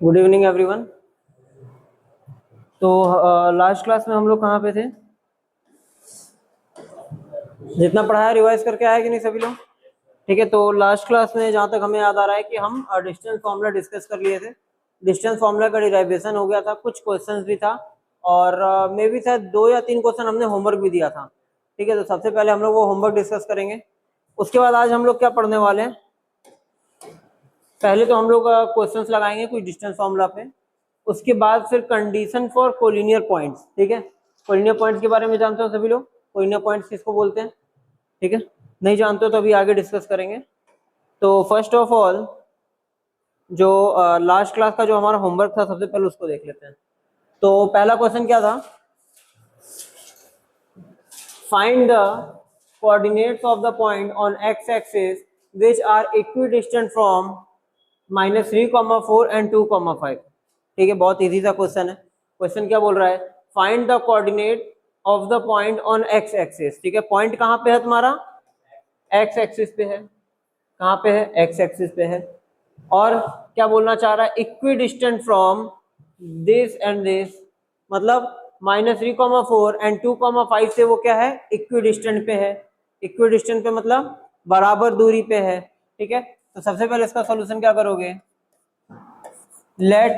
Good evening everyone. तो last class में हम लोग कहाँ पे थे? जितना पढ़ाया रिवाइज करके आया कि नहीं सभी लोग? ठीक है, तो लास्ट क्लास में जहाँ तक हमें याद आ रहा है कि हम डिस्टेंस फार्मूला डिस्कस कर लिए थे। डिस्टेंस फार्मूला का डिराइवेशन हो गया था, कुछ क्वेश्चंस भी था और मे भी शायद 2 या 3 क्वेश्चन हमने होमवर्क भी दिया था। ठीक है, तो सबसे पहले हम लोग वो होमवर्क डिस्कस करेंगे। उसके बाद आज हम लोग क्या पढ़ने वाले हैं? पहले तो हम लोग क्वेश्चंस लगाएंगे कुछ डिस्टेंस फार्मूला पे। उसके बाद फिर कंडीशन फॉर कोलिनियर पॉइंट्स। ठीक है, कोलिनियर पॉइंट्स के बारे में जानते हो सभी लोग? कोलिनियर पॉइंट्स किसको बोलते हैं? ठीक है, नहीं जानते हो तो अभी आगे डिस्कस करेंगे। तो फर्स्ट ऑफ ऑल जो लास्ट क्लास का जो हमारा होमवर्क था, सबसे पहले उसको देख लेते हैं। तो पहला क्वेश्चन क्या था? Find the coordinates of the point on x axis which are equidistant from -3,4 and 2,5। ठीक है, बहुत इजी सा क्वेश्चन है। क्वेश्चन क्या बोल रहा है? Find the coordinate of the point on x axis. ठीक है, पॉइंट कहाँ पे है तुम्हारा? एक्स एक्सिस पे है। कहाँ पे है? एक्स एक्सिस पे है। और क्या बोलना चाह रहा है? Equidistant from this and this, मतलब -3,4 एंड 2,5 से वो क्या है? इक्विडिस्टेंट पे है। इक्विडिस्टेंट पे मतलब बराबर दूरी पे है। ठीक है, तो सबसे पहले इसका सॉल्यूशन क्या करोगे? लेट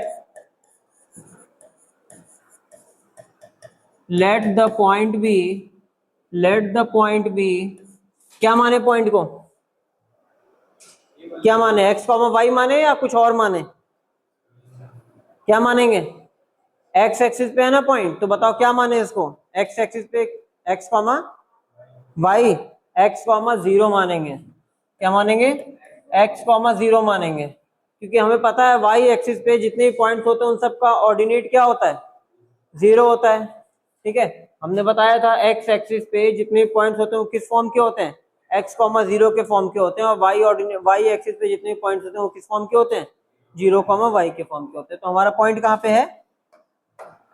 द पॉइंट बी क्या माने पॉइंट को? क्या माने? एक्स कॉमा वाई माने या कुछ और माने? क्या मानेंगे? एक्स एक्सिस पे है ना पॉइंट, तो बताओ क्या माने इसको? एक्स एक्सिस पे x comma y, x comma 0 मानेंगे। क्या मानेंगे? एक्स कॉमा 0 मानेंगे, क्योंकि हमें पता है वाई एक्सिस पे जितने भी पॉइंट होते हैं उन सबका ऑर्डिनेट क्या होता है? 0 होता है। ठीक है, हमने बताया था एक्स एक्सिस पे जितने पॉइंट्स होते हैं वो किस फॉर्म के होते हैं? एक्स कॉमा 0 के फॉर्म के होते हैं। और वाई एक्सिस पे जितने पॉइंट्स होते हैं वो किस फॉर्म के होते हैं? 0 कॉमा वाई के फॉर्म के होते हैं। तो हमारा पॉइंट कहाँ पे है?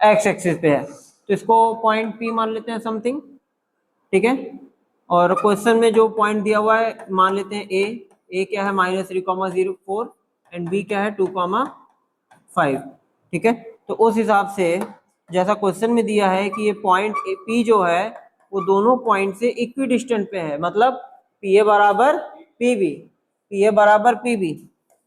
एक्स एक्सिस पे है, तो इसको पॉइंट पी मान लेते हैं समथिंग। ठीक है, और क्वेश्चन में जो पॉइंट दिया हुआ है मान लेते हैं ए क्या है? -3,04 एंड बी क्या है? 2,5। ठीक है, तो उस हिसाब से जैसा क्वेश्चन में दिया है कि ये पॉइंट पी जो है वो दोनों पॉइंट से इक्विडिस्टेंट पे है, मतलब पी ए बराबर पी बी, पी ए बराबर पी बी।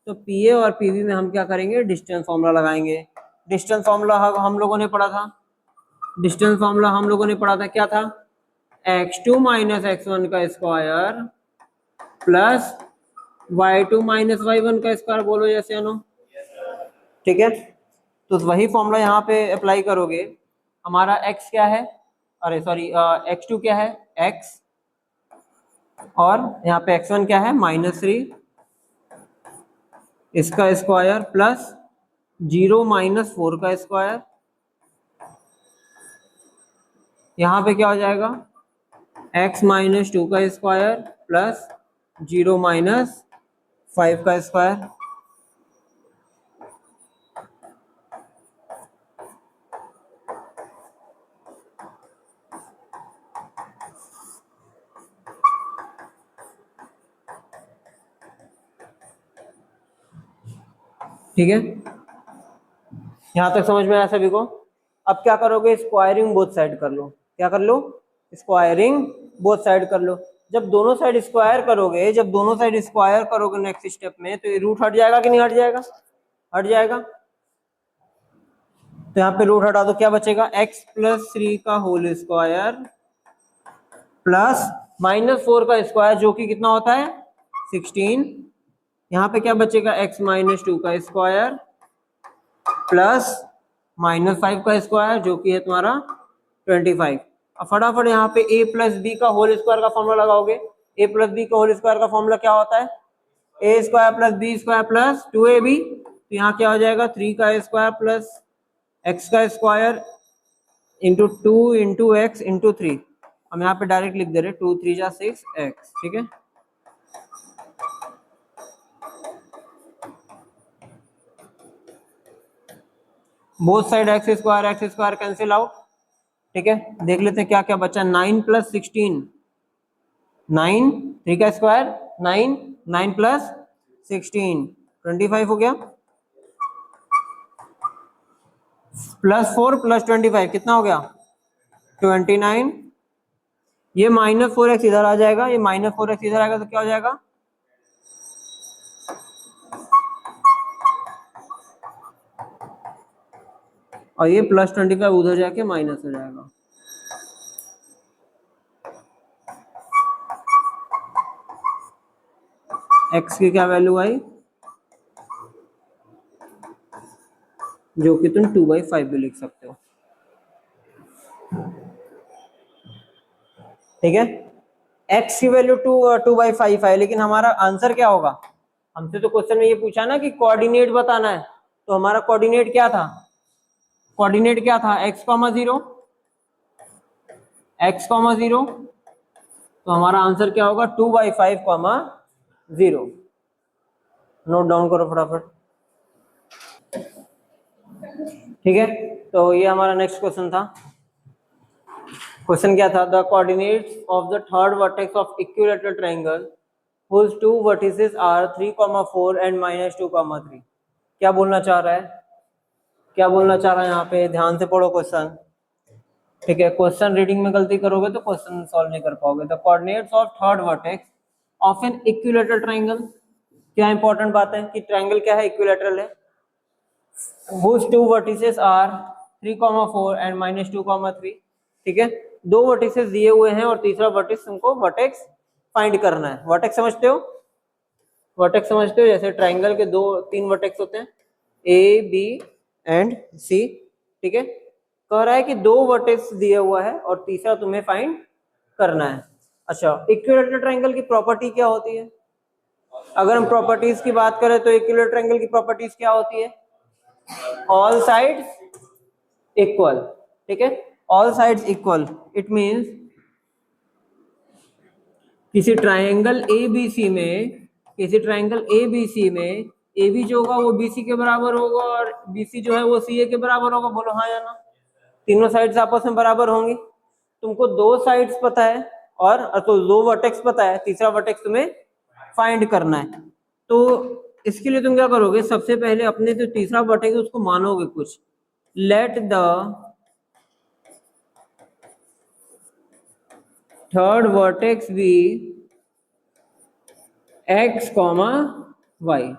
तो पी ए और पी बी में हम क्या करेंगे? डिस्टेंस फॉर्मूला लगाएंगे। डिस्टेंस फॉर्मूला हम लोगों ने पढ़ा था। डिस्टेंस फॉर्मूला हम लोगों ने पढ़ा था, क्या था? x2 माइनस x1 का square plus y2 minus y1 का स्क्वायर। बोलो जैसे अनु। ठीक है, तो वही फॉर्मूला यहाँ पे अप्लाई करोगे। हमारा x क्या है? अरे सॉरी, x2 क्या है? x, और यहाँ पे x1 क्या है? -3, इसका स्क्वायर प्लस 0 माइनस 4 का स्क्वायर। यहाँ पे क्या हो जाएगा? x माइनस 2 का स्क्वायर प्लस 0 माइनस 5 का स्क्वायर। ठीक है, यहां तक समझ में आया सभी को? अब क्या करोगे? स्क्वायरिंग बोथ साइड कर लो। क्या कर लो? स्क्वायरिंग बोथ साइड कर लो। जब दोनों साइड स्क्वायर करोगे नेक्स्ट स्टेप में, तो ये रूट हट जाएगा कि नहीं हट जाएगा? हट जाएगा। तो यहाँ पे रूट हटा दो, क्या बचेगा? x+3 का होल स्क्वायर प्लस -4 का स्क्वायर, जो कि कितना होता है? 16। यहाँ पे क्या बचेगा? x-2 का स्क्वायर प्लस -5 का स्क्वायर, जो कि है तुम्हारा 25। अब फटाफट यहाँ पे a प्लस बी का होल स्क्वायर का फॉर्मूला लगाओगे। a प्लस बी का होल स्क्वायर का फॉर्मूला क्या होता है? a square plus B square plus 2ab। तो यहाँ क्या हो जाएगा? 3 का स्क्वायर प्लस x का square into 2 into x into 3। हम यहाँ पे डायरेक्ट लिख दे रहे 2 3 जा 6x। ठीक है, both side x square cancel out. ठीक है, देख लेते हैं क्या क्या बचा। 9 प्लस 16, 9, 3 का स्क्वायर 9, 9 प्लस 16 25 हो गया। +4 + 25 कितना हो गया 29। ये -4x इधर आ जाएगा, ये -4x इधर आएगा तो क्या हो जाएगा और ये +25 उधर जाके माइनस हो जाएगा। x की क्या वैल्यू आई जो कि तुम 2/5 भी लिख सकते हो। ठीक है, x की वैल्यू 2/5 है, लेकिन हमारा आंसर क्या होगा, हमसे तो क्वेश्चन में ये पूछा ना कि कोऑर्डिनेट बताना है, तो हमारा कोऑर्डिनेट क्या था, x, 0 तो हमारा आंसर क्या होगा 2/5, 0। नोट डाउन करो फटाफट। ठीक है, तो ये हमारा नेक्स्ट क्वेश्चन था। क्वेश्चन क्या था, the coordinates of the third vertex of equilateral triangle whose two vertices are 3, 4 and -2, 3। क्या बोलना चाह रहा है यहाँ पे, ध्यान से पढ़ो क्वेश्चन। ठीक है, क्वेश्चन रीडिंग में गलती करोगे तो क्वेश्चन सॉल्व नहीं कर पाओगे। The coordinates of third vertex of an equilateral triangle, क्या इंपॉर्टेंट बात है कि ट्रायंगल क्या है, इक्विलैटरल है। whose two vertices are 3, 4 and -2, 3। ठीक है, दो वर्टिसेस दिए हुए हैं और तीसरा वर्टिस तुमको वर्टेक्स फाइंड करना है। वर्टेक्स समझते हो, जैसे ट्रायंगल के 3 वर्टेक्स होते हैं ए, बी एंड सी। ठीक है, कह रहा है कि 2 वर्टेक्स दिया हुआ है और तीसरा तुम्हें फाइंड करना है। अच्छा, इक्विलैटरल ट्रायंगल की प्रॉपर्टी क्या होती है, अगर हम प्रॉपर्टीज की बात करें तो इक्विलैटरल ट्रायंगल की प्रॉपर्टीज क्या होती है, ऑल साइड्स इक्वल। ठीक है, all sides equal, it means किसी ट्रायंगल ABC में ए बी जो होगा वो BC के बराबर होगा और BC जो है वो CA के बराबर होगा। बोलो हाँ या ना, तीनों साइड्स आपस में बराबर होंगी। तुमको 2 साइड्स पता है और तो 2 वर्टेक्स पता है, तीसरा वर्टेक्स तुम्हें फाइंड करना है। तो इसके लिए तुम क्या करोगे, सबसे पहले अपने जो तीसरा वर्टेक्स उसको मानोगे कुछ, let the third vertex be x, y।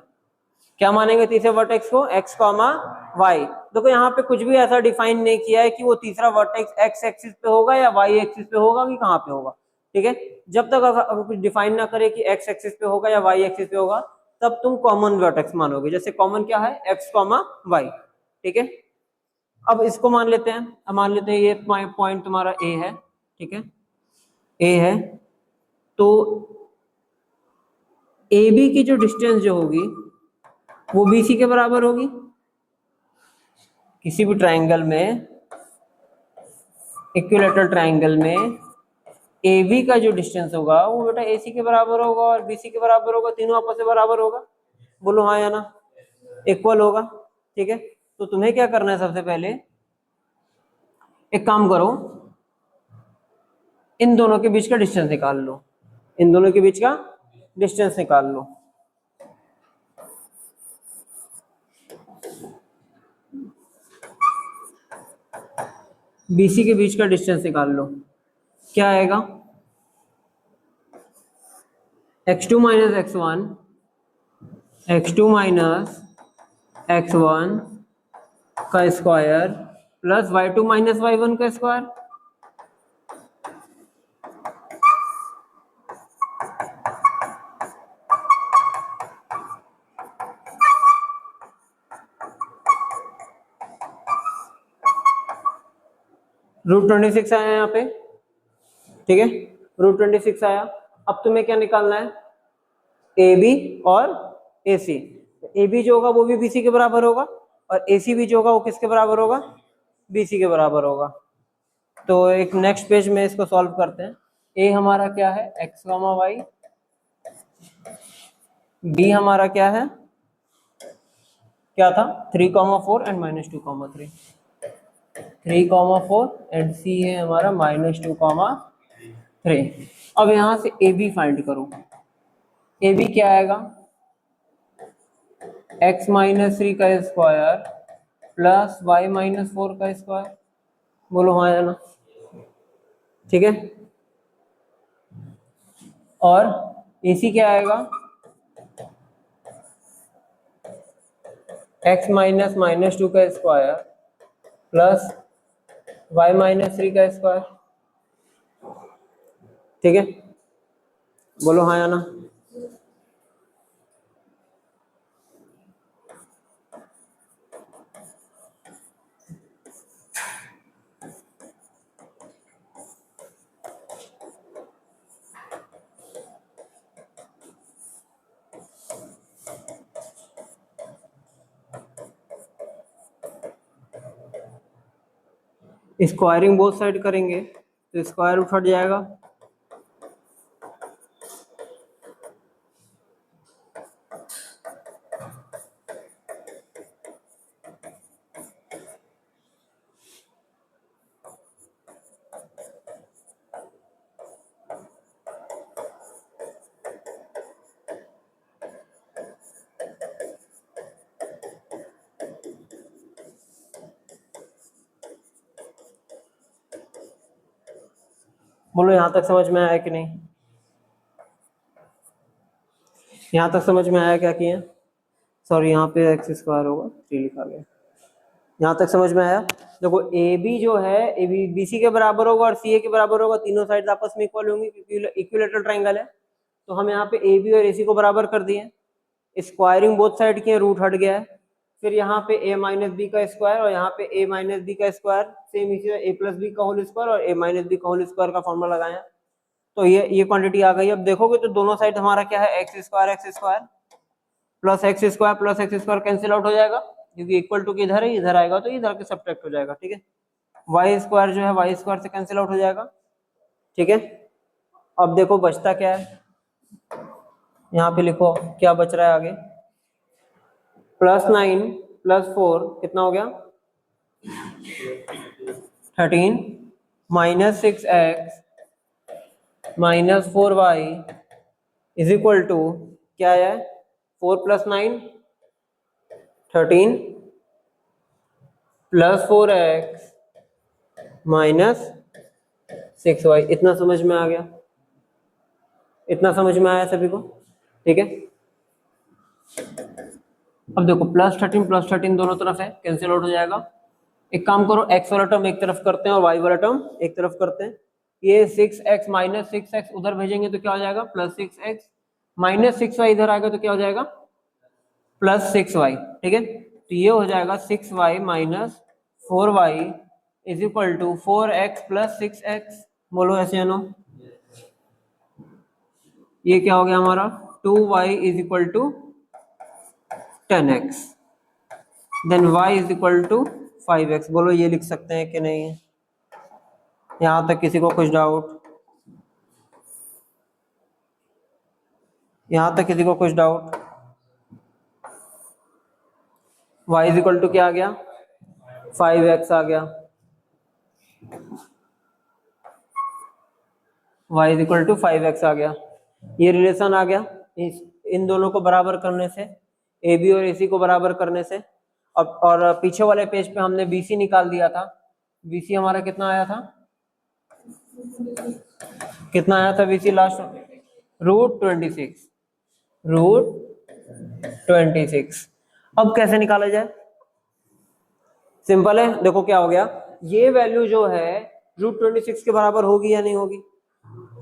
क्या मानेंगे तीसरे वर्टेक्स को, x, y। देखो यहाँ पे कुछ भी ऐसा डिफाइन नहीं किया है कि वो तीसरा वर्टेक्स x एक्सिस पे होगा या y एक्सिस पे होगा कि कहाँ पे होगा। ठीक है, जब तक अगर कुछ डिफाइन ना करे कि x एक्सिस पे होगा या y एक्सिस पे होगा तब तुम कॉमन वर्टेक्स मानोगे। जैसे कॉमन क्या है, x, y। ठीक है, अब इसको मान लेते हैं, ये पॉइंट तुम्हारा a है। ठीक है, a है, तो AB की जो डिस्टेंस जो होगी वो BC के बराबर होगी। किसी भी ट्रायंगल में, इक्विलैटरल ट्रायंगल में AB का जो डिस्टेंस होगा वो बेटा AC के बराबर होगा और BC के बराबर होगा, तीनों आपस में बराबर होगा। बोलो हाँ या ना, इक्वल होगा। ठीक है, तो तुम्हें क्या करना है, सबसे पहले एक काम करो, इन दोनों के बीच का डिस्टेंस निकाल लो, BC के बीच का डिस्टेंस निकाल लो। क्या आएगा, x2 - x1 का स्क्वायर प्लस y2 - y1 का स्क्वायर। √26 आया यहाँ पे। ठीक है, √26 आया। अब तुम्हें क्या निकालना है, AB और AC। AB जो होगा वो भी BC के बराबर होगा और AC भी जो होगा वो किसके बराबर होगा, BC के बराबर होगा। तो एक नेक्स्ट पेज में इसको सॉल्व करते हैं। A हमारा क्या है, x, y। B हमारा क्या है, क्या था 3, 4 एंड -2, 3। 3, 4 एंड C है हमारा -2, 3। अब यहाँ से AB फाइंड करो। AB क्या आएगा, x - 3 का स्क्वायर प्लस वाई माइनस 4 का स्क्वायर, बोलो हाँ या ना। ठीक है, और इसी क्या आएगा, x माइनस माइनस 2 का स्क्वायर प्लस y माइनस 3 का स्क्वायर। ठीक है, बोलो हाँ या ना। स्क्वायरिंग बोथ साइड करेंगे तो स्क्वायर रूट हट जाएगा, बोलो यहां तक समझ में आया कि नहीं, यहां तक समझ में आया क्या किए, सॉरी यहाँ पे एक्स स्क्वायर होगा 3 लिखा गया, यहाँ तक समझ में आया। देखो ए बी जो है ए बी बी सी के बराबर होगा और सी ए के बराबर होगा, तीनों साइड आपस में इक्वल होंगी क्योंकि इक्विलेटरल ट्राइंगल है। तो हम यहाँ पे ए बी और ए सी को बराबर कर दिए, स्क्वायरिंग बोथ साइड की, रूट हट गया है। फिर यहाँ पे a माइनस बी का स्क्वायर और यहाँ पे a माइनस बी का स्क्वायर, सेम इसी a प्लस बी का होल स्क्वायर और a माइनस बी का होल स्क्वायर का फॉर्मूला लगाया। तो ये क्वांटिटी आ गई। अब देखोगे तो दोनों साइड हमारा क्या है, x square plus x square cancel out हो जाएगा क्योंकि इक्वल टू इधर है, इधर आएगा तो इधर के सब्ट्रैक्ट हो जाएगा। ठीक है, वाई स्क्वायर जो है वाई स्क्वायर से कैंसिल आउट हो जाएगा। ठीक है, अब देखो बचता क्या है, यहाँ पे लिखो क्या बच रहा है आगे, प्लस 9 प्लस 4 कितना हो गया 13 minus 6x minus 4y is equal to क्या है 4 plus 9 13 plus 4x minus 6y। इतना समझ में आ गया, इतना समझ में आया सभी को। ठीक है, अब देखो प्लस 13 दोनों तरफ है, कैंसिल आउट हो जाएगा। एक काम करो, x वाला टर्म एक तरफ करते हैं और y वाला टर्म एक तरफ करते हैं। ये 6x माइनस 6x उधर भेजेंगे तो क्या हो जाएगा प्लस 6x माइनस 6y इधर आएगा तो क्या हो जाएगा प्लस 6y। ठीक है, तो ये हो जाएगा 6y minus 4y is equal to 4x plus 6x। बोलो ऐसे है ना, ये क्या हो गया हमारा 2y is equal to 10x then y is equal to 5x। बोलो ये लिख सकते हैं कि नहीं, यहां तक किसी को कुछ डाउट, यहां तक किसी को कुछ doubt. y is equal to क्या आ गया 5x आ गया, y is equal to 5x आ गया, ये रिलेशन आ गया इन दोनों को बराबर करने से, ए बी और ए सी को बराबर करने से। अब और पीछे वाले पेज पे हमने बी सी निकाल दिया था, बी सी हमारा कितना आया था, कितना आया था बीसी लास्ट √26 √26। अब कैसे निकाला जाए, सिंपल है, देखो क्या हो गया, ये वैल्यू जो है √26 के बराबर होगी या नहीं होगी,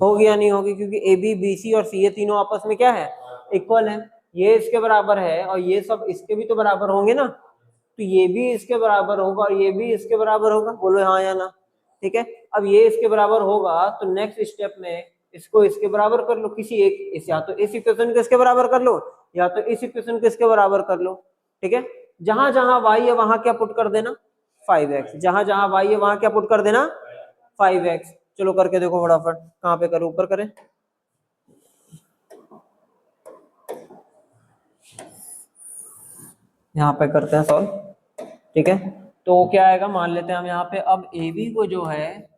होगी या नहीं होगी, क्योंकि ए बी बी सी और सी ये तीनों आपस में क्या है इक्वल है, ये इसके बराबर है और ये सब इसके भी तो बराबर होंगे ना, तो ये भी इसके बराबर होगा और ये भी इसके बराबर होगा। बोलो हाँ या ना। ठीक है, अब ये इसके बराबर होगा तो नेक्स्ट स्टेप में इसको इसके बराबर कर लो, किसी एक इस, या तो इस इक्वेशन को इसके बराबर कर लो या तो इस इक्वेशन को इसके बराबर कर लो। ठीक है, जहां जहां y है वहां क्या पुट कर देना 5x, जहां जहां y है वहां क्या पुट कर देना 5x। चलो करके देखो फटाफट, कहां पे करें, ऊपर करें, यहाँ पे करते हैं सॉल्व। ठीक है, तो क्या आएगा, मान लेते हैं हम यहाँ पे अब ए बी को जो है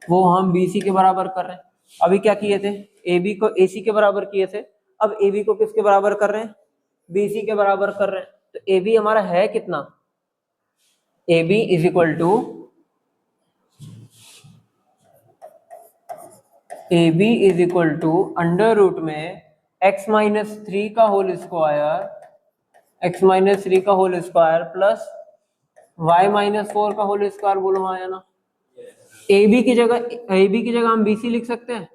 वो हम बी सी के बराबर कर रहे हैं। अभी क्या किए थे, ए बी को ए सी के बराबर किए थे, अब ए बी को किसके बराबर कर रहे हैं, बी सी के बराबर कर रहे हैं। तो ए बी हमारा है कितना A B is equal to under root में x माइनस थ्री का whole square plus y minus four का होल स्क्वायर। बोलो हाँ या ना। ए बी की जगह हम बी सी लिख सकते हैं।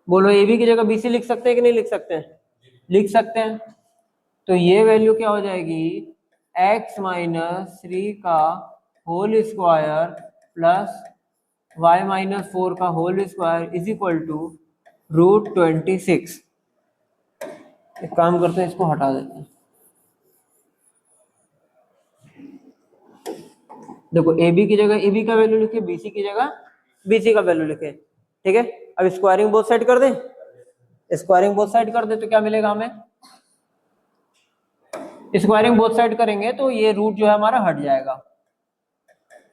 बोलो ए बी की जगह बी सी लिख सकते हैं कि नहीं लिख सकते हैं? लिख सकते हैं। तो ये वैल्यू क्या हो जाएगी, x माइनस थ्री का whole square plus y minus four का whole square is equal to √26। एक काम करते हैं, इसको हटा देते हैं। देखो ए बी की जगह ए बी का वैल्यू लिखे, बी सी की जगह बी सी का वैल्यू लिखे। ठीक है, अब स्क्वायरिंग बोथ साइड कर दें। स्क्वायरिंग बोथ साइड कर दे तो क्या मिलेगा हमें, स्क्वायरिंग बोथ साइड करेंगे तो ये रूट जो है हमारा हट जाएगा।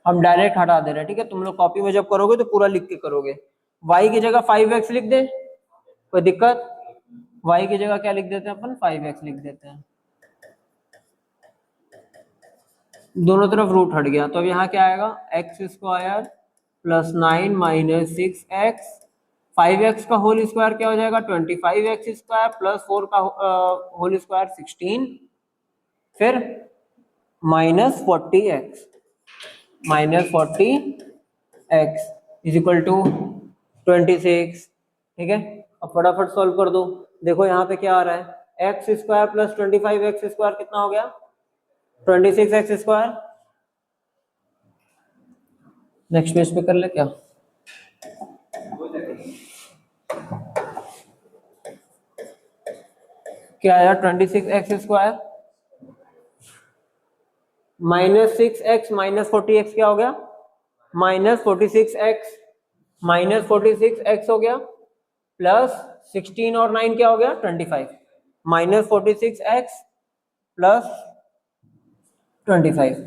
हम डायरेक्ट हटा दे रहे हैं। ठीक है, तुम लोग कॉपी में जब करोगे तो पूरा लिख के करोगे। y की जगह 5x लिख दे, कोई दिक्कत? y की जगह क्या लिख देते हैं अपन, 5x लिख देते हैं। दोनों तरफ रूट हट गया तो अब यहाँ क्या आएगा, x square plus 9 minus 6x, 5x का होल स्क्वायर क्या हो जाएगा 25x स्क्वायर प्लस 4 का होल स्क्वायर 16, फिर minus 40x is equal to 26। ठीक है, अब फटाफट सॉल्व कर दो। देखो यहाँ पे क्या आ रहा है, x square plus 25x square कितना हो गया, 26x स्क्वायर। नेक्स्ट पेज पे कर ले क्या, क्या आया 26x square minus 6x minus 40x क्या हो गया, माइनस 46x हो गया प्लस 16 और 9 क्या हो गया 25, minus 46x plus 25,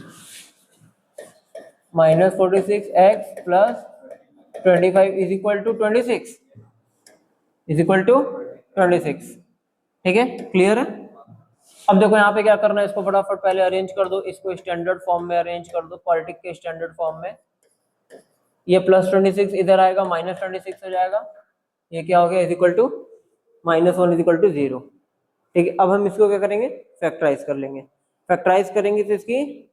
minus 46x plus 25 is equal to 26, is equal to 26। ठीक है, क्लियर है। अब देखो यहाँ पे क्या करना है, इसको फटाफट पहले अरेंज कर दो, इसको स्टैंडर्ड फॉर्म में अरेंज कर दो, क्वाड्रेटिक के स्टैंडर्ड फॉर्म में। ये प्लस 26 इधर आएगा, माइनस 26 हो जाएगा, ये क्या हो गया is equal to -1 is equal to 0। ठीक है, अब हम इसको क्या करेंगे, फैक्टराइज कर लेंगे। फैक्टराइज करेंगे तो इसकी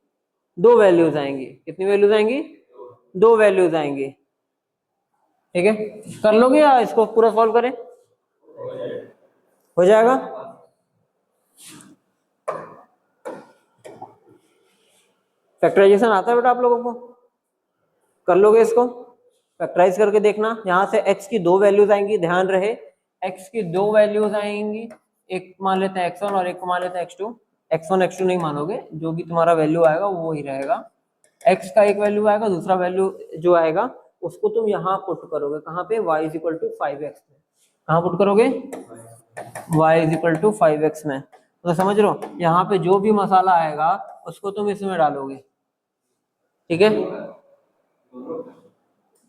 दो वैल्यूज आएंगी। कितनी वैल्यूज आएंगी, दो वैल्यूज आएंगी। ठीक है, कर लोगे या इसको पूरा सॉल्व करें, हो जाएगा। फैक्टराइजेशन आता है बेटा आप लोगों को, कर लोगे इसको, फैक्टराइज करके देखना। यहाँ से x की दो वैल्यूज आएंगी, ध्यान रहे x की दो वैल्यूज आएंगी, एक मान लेते हैं x1 और एक को मान लेते हैं x2। x1 x2 नहीं मानोगे, जो भी तुम्हारा वैल्यू आएगा वो ही रहेगा। x का एक वैल्यू आएगा, दूसरा वैल्यू जो आएगा उसको तुम यहाँ पुट करोगे, कहाँ पे, y is equal to 5x में। कहाँ पुट करोगे, y is equal to 5x में। तो समझ लो, यहाँ पे जो भी मसाला आएगा उसको तुम इसमें डालोगे। ठीक है,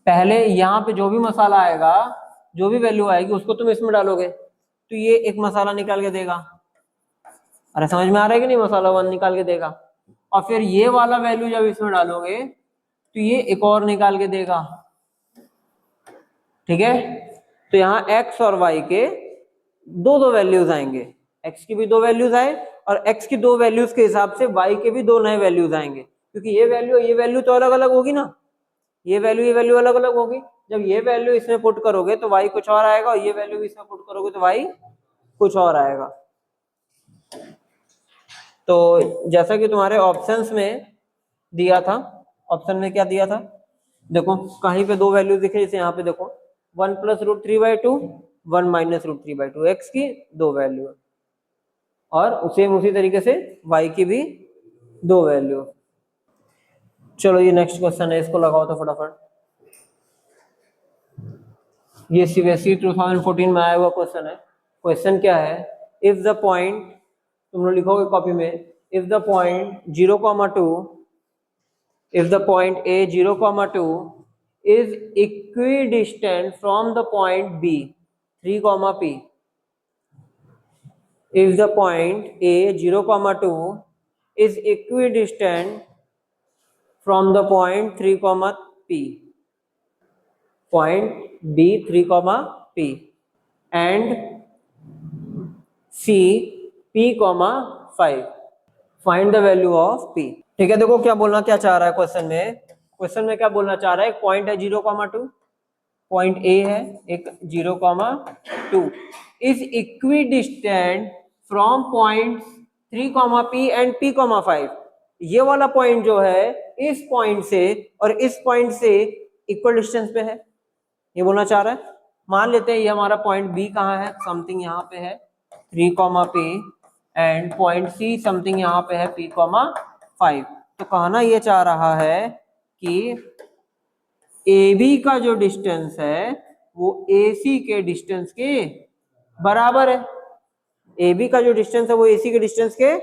पहले यहाँ पे जो भी मसाला आएगा, जो भी वैल्यू आएगी उसको तुम इसमें डालोगे, तो ये एक मसाला निकाल के देगा। अरे समझ में आ रहा है कि नहीं, मसाला 1 निकाल के देगा। और फिर ये वाला वैल्यू जब इसमें डालोगे तो ये एक और निकाल के देगा। ठीक है, तो यहाँ x और y के दो दो वैल्यूज आएंगे, x की भी दो वैल्यूज आए और x की दो वैल्यूज के हिसाब से y के भी दो नए वैल्यूज आएंगे, क्योंकि ये वैल्यू तो अलग अलग होगी ना, ये वैल्यू अलग अलग होगी। जब ये वैल्यू इसमें पुट करोगे तो y कुछ और आएगा, और ये वैल्यू इसमें पुट करोगे तो y कुछ और आएगा। तो जैसा कि तुम्हारे ऑप्शंस में दिया था, ऑप्शन में क्या दिया था, देखो कहीं पे दो वैल्यू दिखे, जैसे यहाँ पे देखो 1 प्लस √3/2, 1 माइनस √3/2, x की दो वैल्यू, और उसी तरीके से y की भी दो वैल्यू। चलो ये नेक्स्ट क्वेश्चन है, इसको लगाओ तो फटाफट। ये सीबीएसई 2014 में आया हुआ क्वेश्चन है। क्वेश्चन क्या है, इफ द पॉइंट, तुम लोग लिखोगे कॉपी में, if the point 0,2, if the point a 0,2 is equidistant from the point b 3, p, if the point a 0,2 is equidistant from the point 3, P, point B 3, P and C P, 5, find the value of P। ठीक है, देखो क्या बोलना क्या चाह रहा है question में क्या बोलना चाह रहा है, एक पॉइंट है 0, 2, पॉइंट A है, एक 0, 2 is equi distant from point 3, P and P, 5। ये वाला पॉइंट जो है इस पॉइंट से और इस पॉइंट से इक्वल डिस्टेंस पे है, ये बोलना चाह रहा है। मान लेते हैं ये हमारा पॉइंट B कहाँ है, समथिंग यहाँ पे है 3, P and point C something यहाँ पे है P, 5। तो कहना ये चाह रहा है कि AB का जो डिस्टेंस है वो AC के डिस्टेंस के बराबर है। AB का जो डिस्टेंस है वो AC के डिस्टेंस के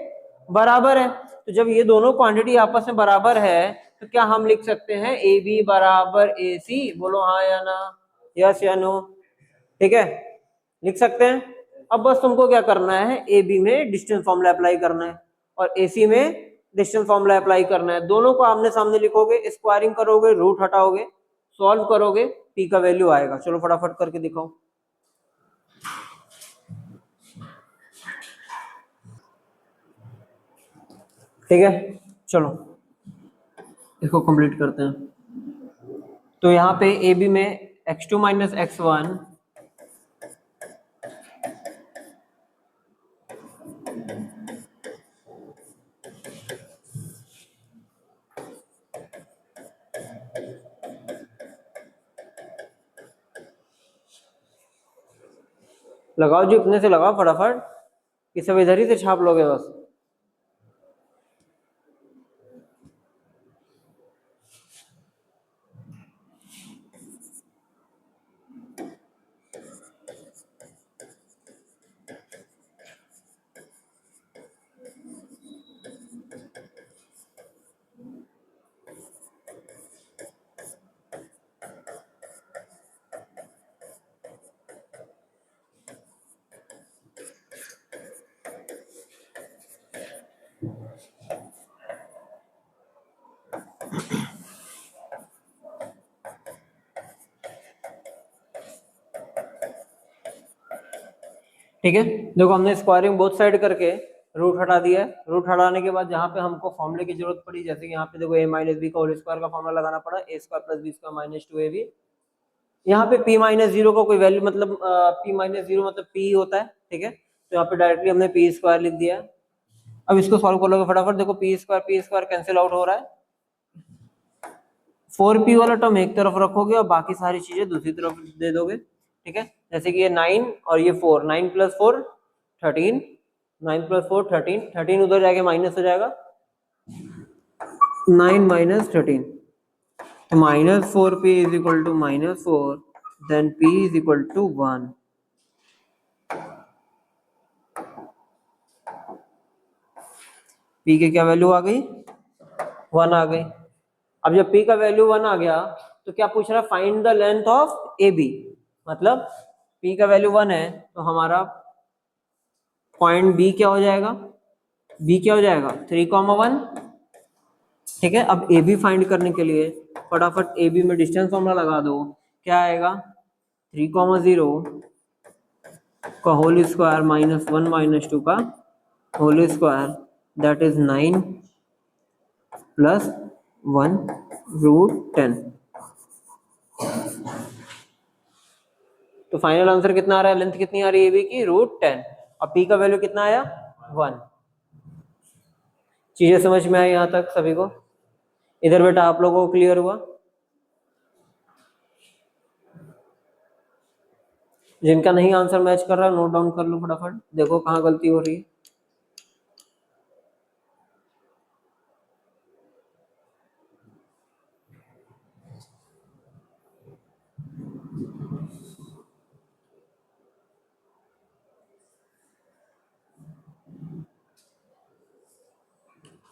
बराबर है। तो जब ये दोनों क्वांटिटी आपस में बराबर है तो क्या हम लिख सकते हैं AB बराबर AC? बोलो हाँ या ना, यस या नो। ठीक है, लिख सकते हैं। अब बस तुमको क्या करना है, AB में डिस्टेंस फॉर्मूला अप्लाई करना है और AC में डिस्टेंस फॉर्मूला अप्लाई करना है। दोनों को आमने सामने लिखोगे, स्क्वायरिंग करोगे, रूट हटाओगे, सॉल्व करोगे, P का वैल्यू आएगा। चलो फटाफट करके दिखाओ। ठीक है, चलो इसको कंप्लीट करते हैं। तो यहाँ पे AB में x2 माइनस x1 लगाओ जी, अपने से लगाओ फटाफट, कि सब इधर ही से छाप लोगे बस। ठीक है, देखो हमने स्क्वायरिंग बोथ साइड करके रूट हटा दिया है। रूट हटाने के बाद जहाँ पे हमको फॉर्मूले की जरूरत पड़ी, जैसे कि यहाँ पे देखो a माइनस बी का होल स्क्वायर का फॉर्मूला लगाना पड़ा, a square plus B square minus 2ab। यहाँ पे p माइनस 0 का कोई वैल्यू मतलब p माइनस 0 मतलब p होता है। ठीक है, तो यहाँ पे डायरेक्टली हमने p स्क्वायर लिख दिया। अब इसको सॉल्व कर लोगे फटाफट, देखो p स्क्वायर कैंसिल आउट हो रहा है। 4p वाला टर्म एक तरफ रखोगे और बाकी सारी चीजें दूसरी तरफ दे दोगे। ठीक है, जैसे कि ये 9 और ये 4, 9 प्लस 4 13, 9 प्लस 4 13, 13 उधर जाके माइनस हो जाएगा, 9 माइनस 13, तो minus 4p is equal to minus 4, then p is equal to 1। p के क्या वैल्यू आ गई, 1 आ गई। अब जब p का वैल्यू 1 आ गया तो क्या पूछ रहा है, find the length of AB। मतलब p का वैल्यू 1 है तो हमारा पॉइंट B क्या हो जाएगा, B क्या हो जाएगा 3, 1। ठीक है, अब AB फाइंड करने के लिए फटाफट AB में डिस्टेंस फॉर्मूला लगा दो। क्या आएगा, 3, 0 का होल स्क्वायर माइनस 1 माइनस 2 का whole square, that is 9 plus 1 root 10। तो फाइनल आंसर कितना आ रहा है, लेंथ कितनी आ रही है AB की, रूट 10। अब P का वैल्यू कितना आया, 1। चीजें समझ में आई यहां तक सभी को? इधर बेटा आप लोगों को क्लियर हुआ? जिनका नहीं आंसर मैच कर रहा है नोट डाउन कर लो फटाफट, देखो कहाँ गलती हो रही है।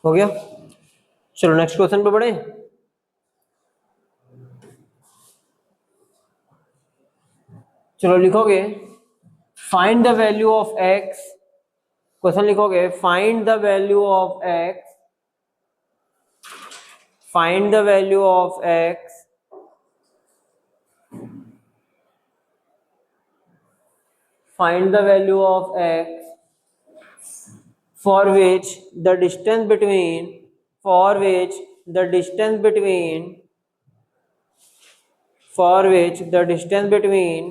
हो गया, चलो नेक्स्ट क्वेश्चन पे बढ़े। चलो लिखोगे find the value of x, question लिखोगे find the value of x find the value of x find the value of x for which the distance between for which the distance between for which the distance between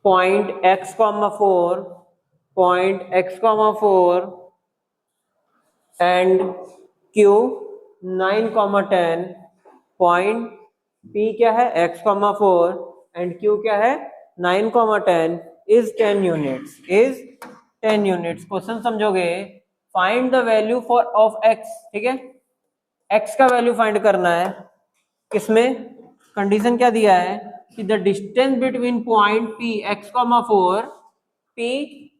point x comma 4 and q 9 comma 10 point p क्या है x comma 4 and q क्या है 9 comma 10 is 10 units question समझोगे find the value for of x, ठीक है, x का value find करना है। किसमें कंडीशन क्या दिया है कि the distance between point p x comma 4 p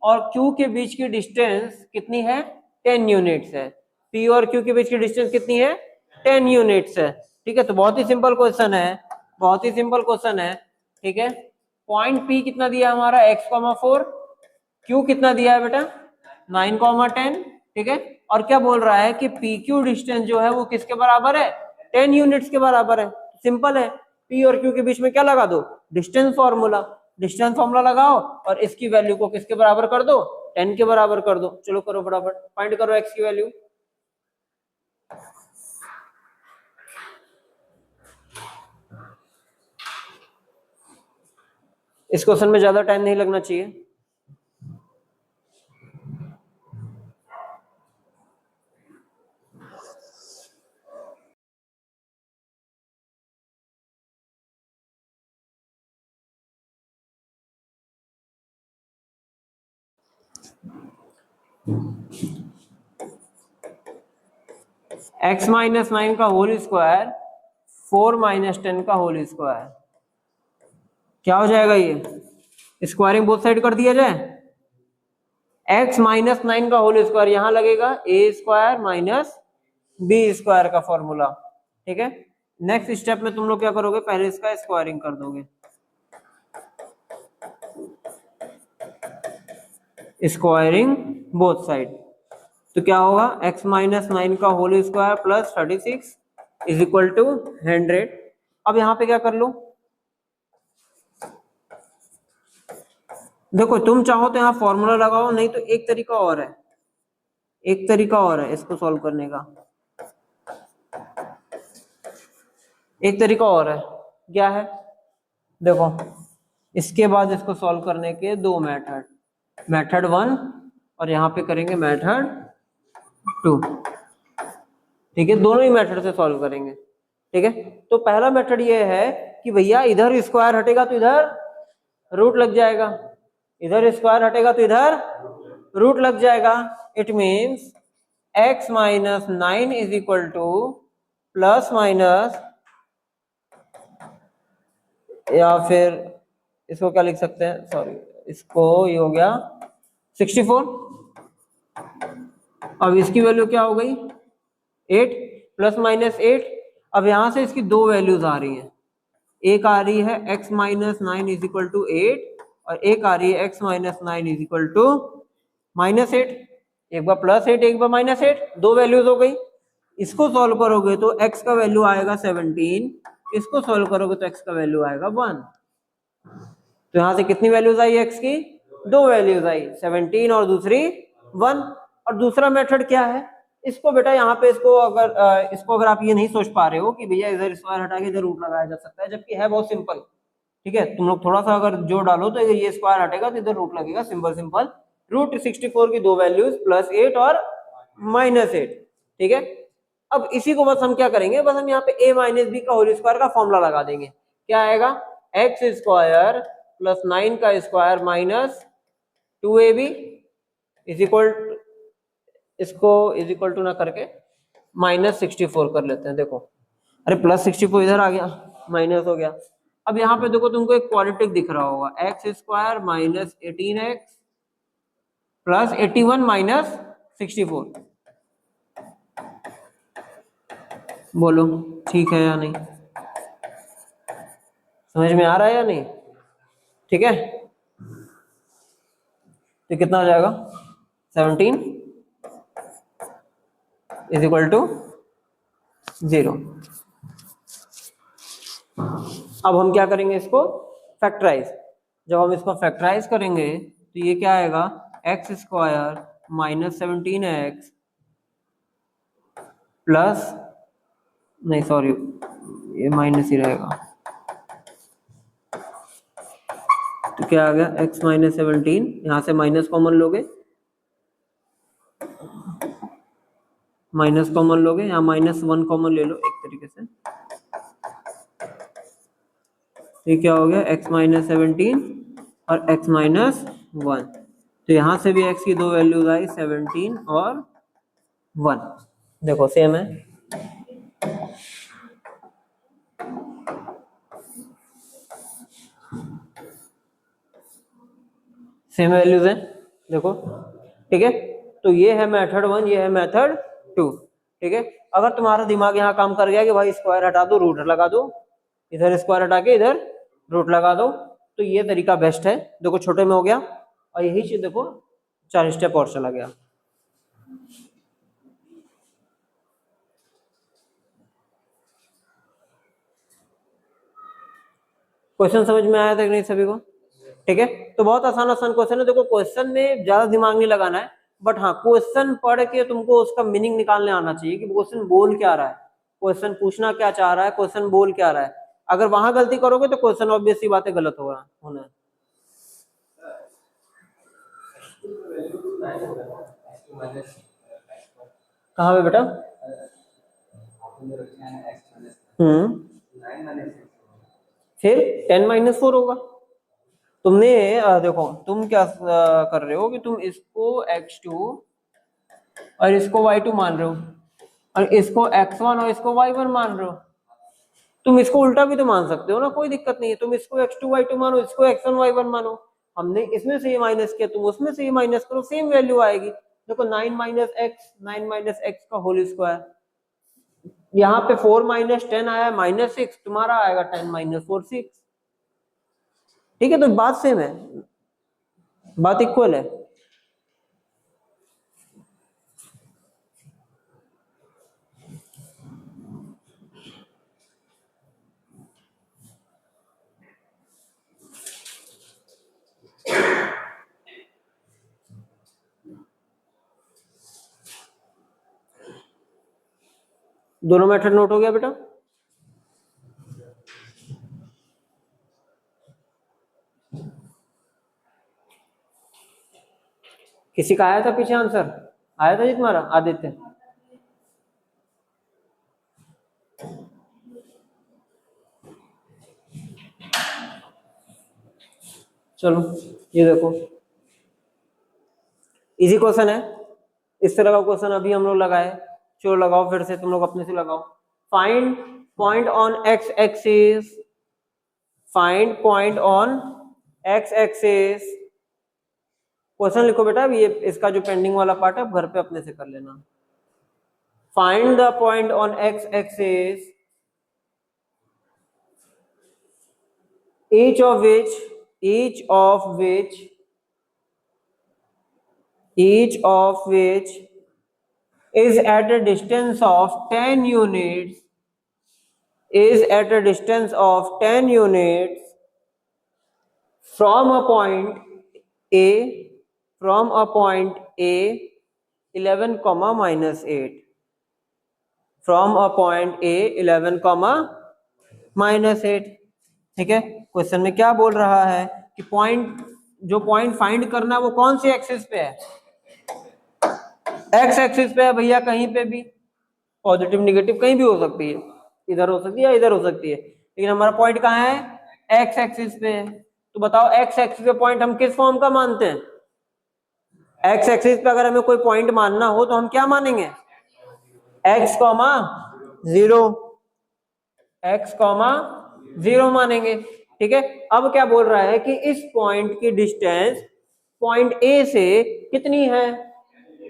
और q के बीच की डिस्टेंस कितनी है 10 यूनिट्स है। p और q के बीच की डिस्टेंस कितनी है 10 यूनिट्स है, ठीक है। तो बहुत ही सिंपल क्वेश्चन है, ठीक है। पॉइंट p कितना दिया हमारा x, 4, q कितना दिया है बेटा 9, 10, ठीक है। और क्या बोल रहा है कि पी क्यू डिस्टेंस जो है वो किसके बराबर है 10 यूनिट्स के बराबर है। सिंपल है, पी और क्यू के बीच में क्या लगा दो डिस्टेंस फॉर्मूला लगाओ और इसकी वैल्यू को किसके बराबर कर दो 10 के बराबर कर दो। चलो करो फटाफट, फाइंड करो एक्स की वैल्यू। इस क्वेश्चन में ज्यादा टाइम नहीं लगना चाहिए। x माइनस 9 का होल स्क्वायर 4 माइनस 10 का होल स्क्वायर क्या हो जाएगा, ये स्क्वायरिंग बोथ साइड कर दिया जाए। x माइनस 9 का होल स्क्वायर यहां लगेगा a square minus B square का फॉर्मूला, ठीक है। नेक्स्ट स्टेप में तुम लोग क्या करोगे, पहले इसका स्क्वायरिंग कर दोगे, स्क्वायरिंग बोथ साइड। तो क्या होगा x माइनस 9 का whole square plus 36 is equal to 100। अब यहाँ पे क्या कर लो, देखो तुम चाहो तो यहाँ फॉर्मूला लगाओ, नहीं तो एक तरीका और है इसको सॉल्व करने का। एक तरीका और है, क्या है देखो, इसके बाद इसको सॉल्व करने के दो मेथड 1 और यहाँ पे करेंगे मेथड 2, ठीक है। दोनों ही मेथड से सॉल्व करेंगे, ठीक है। तो पहला मेथड ये है कि भैया इधर स्क्वायर हटेगा तो इधर रूट लग जाएगा, इधर स्क्वायर हटेगा तो इधर रूट लग जाएगा। It means x minus 9 is equal two plus minus, या फिर इसको क्या लिख सकते हैं, सॉरी इसको ये हो गया 64। अब इसकी वैल्यू क्या हो गई 8 प्लस माइनस 8। अब यहां से इसकी दो वैल्यूज आ रही हैं, एक आ रही है x minus 9 is equal to 8 और एक आ रही है x minus 9 is equal to minus 8। एक बार प्लस 8 एक बार माइनस 8, दो वैल्यूज हो गई। इसको सॉल्व करोगे तो x का वैल्यू आएगा 17, इसको सॉल्व करोगे तो x का वैल्यू आएगा 1। तो यहां से कितनी वैल्यूज आई x की, दो वैल्यूज आई, 17 और दूसरी 1। और दूसरा मेथड क्या है, इसको बेटा यहाँ पे इसको अगर आप ये नहीं सोच पा रहे हो कि भैया इधर स्क्वायर हटा के इधर रूट लगाया जा सकता है, जबकि है बहुत सिंपल, ठीक है। तुम लोग थोड़ा सा अगर जोड़ डालो तो ये स्क्वायर हटेगा तो इधर रूट लगेगा, सिंपल रूट 64 की दो वैल्यूज प्लस 8 और माइनस 8, ठीक है। अब इसी को बस हम क्या करेंगे, बस हम यहाँ पे a माइनस बी का होल स्क्वायर का फॉर्मूला लगा देंगे। क्या आएगा x स्क्वायर प्लस 9 का square minus 2ab is equal, इसको इज इक्वल टू ना करके माइनस 64 कर लेते हैं। देखो अरे प्लस 64 इधर आ गया, माइनस हो गया। अब यहाँ पे देखो तुमको एक क्वाड्रेटिक दिख रहा होगा, x square minus 18x plus 81 minus 64। बोलो ठीक है या नहीं, समझ में आ रहा है या नहीं, ठीक है। तो कितना हो जाएगा 17 इज इक्वल टू 0। अब हम क्या करेंगे, इसको फैक्टराइज। जब हम इसको फैक्टराइज करेंगे तो ये क्या आएगा, x square minus 17x plus, नहीं सॉरी ये माइनस ही रहेगा, तो क्या आ गया x माइनस 17, यहाँ से माइनस कॉमन लोगे, माइनस कॉमन लोगे, यहाँ -1 कॉमन ले लो एक तरीके से, ये क्या हो गया x माइनस 17 और x माइनस 1, तो यहाँ से भी x की दो वैल्यूज आई 17 और 1, देखो सेम है, सेम वैल्यूज है, देखो ठीक है। तो ये है मेथड 1, ये है मेथड 2, ठीक है। अगर तुम्हारा दिमाग यहाँ काम कर गया कि भाई स्क्वायर हटा दो रूट लगा दो, इधर स्क्वायर हटा के इधर रूट लगा दो, तो ये तरीका बेस्ट है। देखो छोटे में हो गया, और यही चीज देखो 4 स्टेप और चला गया। क्वेश्चन समझ में आया था कि नहीं सभी को, ठीक है। तो बहुत आसान आसान क्वेश्चन है, देखो क्वेश्चन में ज्यादा दिमाग नहीं लगाना है, बट हाँ क्वेश्चन पढ़ के तुमको उसका मीनिंग निकालने आना चाहिए कि क्वेश्चन बोल क्या रहा है, क्वेश्चन पूछना क्या चाह रहा है, क्वेश्चन बोल क्या रहा है। अगर वहां गलती करोगे तो क्वेश्चन ऑब्वियस सी बातें गलत होना है। कहाँ पे बेटा, फिर 10-4 होगा। तुमने देखो तुम क्या कर रहे हो कि तुम इसको x2 और इसको y2 मान रहे हो, और इसको x1 और इसको y1 मान रहे हो। तुम इसको उल्टा भी तो मान सकते हो ना, कोई दिक्कत नहीं है। तुम इसको x2 y2 मानो, इसको x1 y1 मानो। हमने इसमें से ये माइनस किया, तुम उसमें से ये माइनस करो, सेम वैल्यू आएगी। देखो 9 - x का होल स्क्वायर, यहाँ पे 4 - 10 आया -6, तुम्हारा आएगा 10 - 4 6, ठीक है। तो बात सेम है, बात इक्वल है। दोनों मेथड नोट हो गया बेटा। किसी का आया था पीछे आंसर, आया था जी तुम्हारा आदित्य? चलो ये देखो इजी क्वेश्चन है, इस तरह का क्वेश्चन अभी हम लोग लगाए। चलो लगाओ फिर से, तुम लोग अपने से लगाओ। Find point on x axis, find point on x axis. Question लिखो बेटा, ये इसका जो पेंडिंग वाला पार्ट है आप घर पे अपने से कर लेना। Find the point on x axis each of which is at a distance of 10 units, is at a distance of 10 units from a point A, 11 comma -8, from a point A 11 comma -8, ठीक है। Question में क्या बोल रहा है कि जो point find करना है वो कौन सी एक्सिस पे है, एक्स एक्सिस पे है भैया, कहीं पे भी पॉजिटिव निगेटिव कहीं भी हो सकती है, इधर हो सकती है या इधर हो सकती है, लेकिन हमारा पॉइंट कहाँ है, एक्स एक्सिस पे है। तो बताओ एक्स एक्सिस पे पॉइंट हम किस फॉर्म का मानते हैं? एक्स एक्सिस पे अगर हमें कोई पॉइंट मानना हो तो हम क्या मानेंगे, एक्स कॉमा 0, एक्स कॉमा 0 मानेंगे, ठीक है। अब क्या बोल रहा है कि इस पॉइंट की डिस्टेंस पॉइंट ए से कितनी है,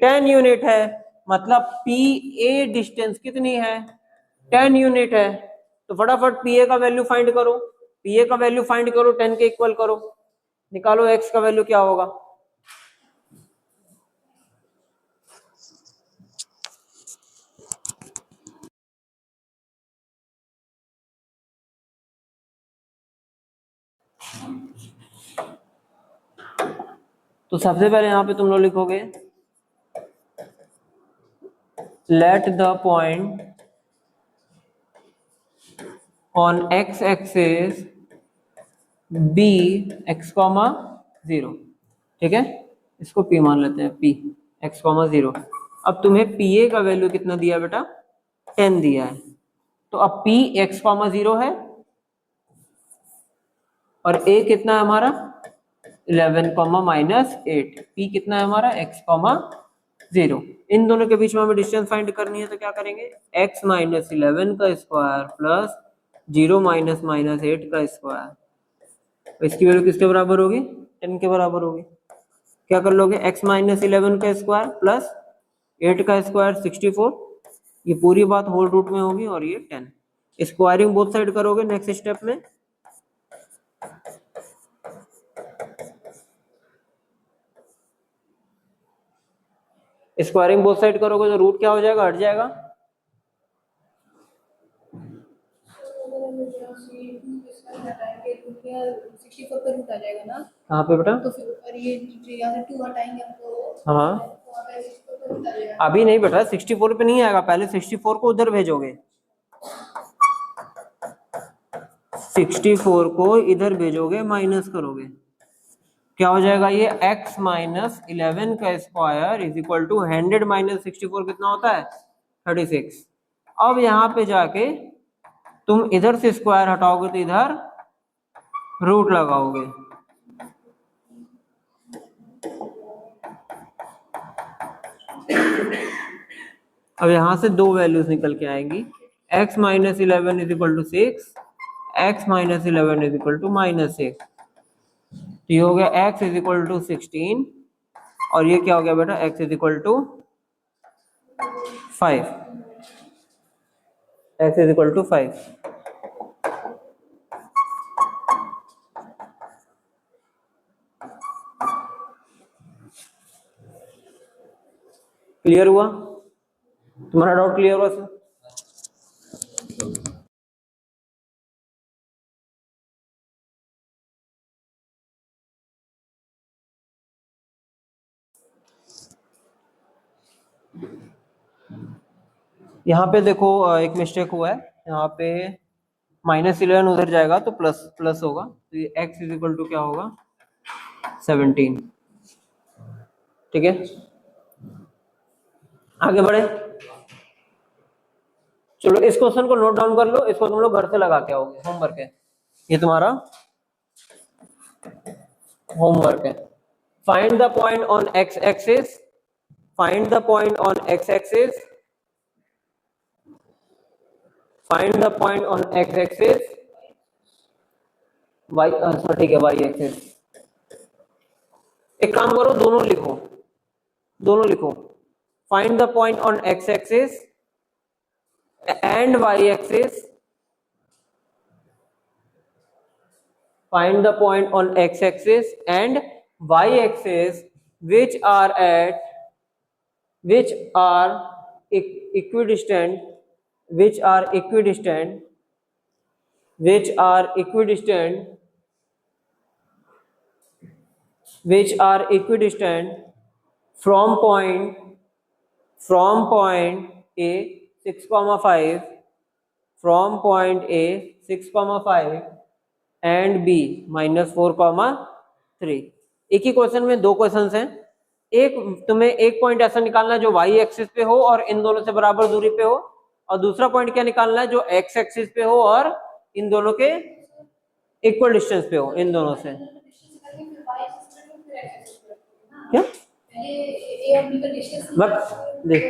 10 यूनिट है, मतलब पी ए डिस्टेंस कितनी है, 10 यूनिट है। तो फटाफट पी ए का वैल्यू फाइंड करो, पी ए का वैल्यू फाइंड करो, 10 के इक्वल करो, निकालो एक्स का वैल्यू क्या होगा। तो सबसे पहले यहाँ पे तुम लोग लिखोगे let the point on x axis be X comma 0, ठीक है, इसको P मान लेते हैं, P एक्स कॉमा 0। अब तुम्हें PA का वैल्यू कितना दिया बेटा, 10 दिया है, तो अब P एक्स कॉमा 0 है और A कितना है हमारा 11 कॉमा -8, P कितना है हमारा x कॉमा 0। इन दोनों के बीच में हमें डिस्टेंस फाइंड करनी है, तो क्या करेंगे x माइनस 11 का स्क्वायर प्लस 0 माइनस -8 का स्क्वायर, तो इसकी वैल्यू किसके बराबर होगी, 10 के बराबर होगी। क्या कर लोगे, x माइनस 11 का स्क्वायर प्लस 8 का स्क्वायर 64, ये पूरी बात होल रूट में होगी और ये 10। स्क्वायरिंग बोथ साइड करोगे नेक्स्ट स्टेप में, स्क्वायरिंग बोथ साइड करोगे तो रूट क्या हो जाएगा, हट जाएगा। कहाँ पे बेटा, तो फिर ये यहाँ से 2 हटाएंगे तो हाँ अभी नहीं बेटा 64 पे नहीं आएगा, पहले 64 को उधर भेजोगे, 64 को इधर भेजोगे, माइनस करोगे, क्या हो जाएगा ये x माइनस 11 का square is equal to 100 minus 64 कितना होता है 36। अब यहाँ पे जाके तुम इधर से स्क्वायर हटाओगे तो इधर रूट लगाओगे, अब यहां से दो वैल्यूज निकल के आएंगी, x minus 11 is equal to 6, x minus 11 is equal to -6, तो ये हो गया x इज इक्वल टू 16 और ये क्या हो गया बेटा x is equal to 5, x is equal to 5। Clear हुआ, तुम्हारा डाउट क्लियर हुआ सर? यहाँ पे देखो एक मिस्टेक हुआ है, यहाँ पे -11 उधर जाएगा तो प्लस प्लस होगा, तो ये x इज इक्वल टू क्या होगा 17, ठीक है। आगे बढ़े, चलो इस क्वेश्चन को नोट डाउन कर लो, इसको तुम लोग घर से लगा के आओगे, होमवर्क है ये तुम्हारा, होमवर्क है। Find the point on x axis, find the point on x axis, find the point on x axis, y ठीक है y एक्सिस। एक काम करो दोनों लिखो, दोनों लिखो, find the point on x axis and y axis, find the point on x axis and y axis which are equidistant, which are equidistant, which are equidistant, which are equidistant from point A 6,5, from point A 6,5 and B -4,3। एक ही question में दो questions हैं, एक तुम्हें एक point ऐसा निकालना है जो y एक्सिस पे हो और इन दोनों से बराबर दूरी पे हो, और दूसरा पॉइंट क्या निकालना है जो x एक्सिस पे हो और इन दोनों के इक्वल डिस्टेंस पे हो, इन दोनों से। क्या देख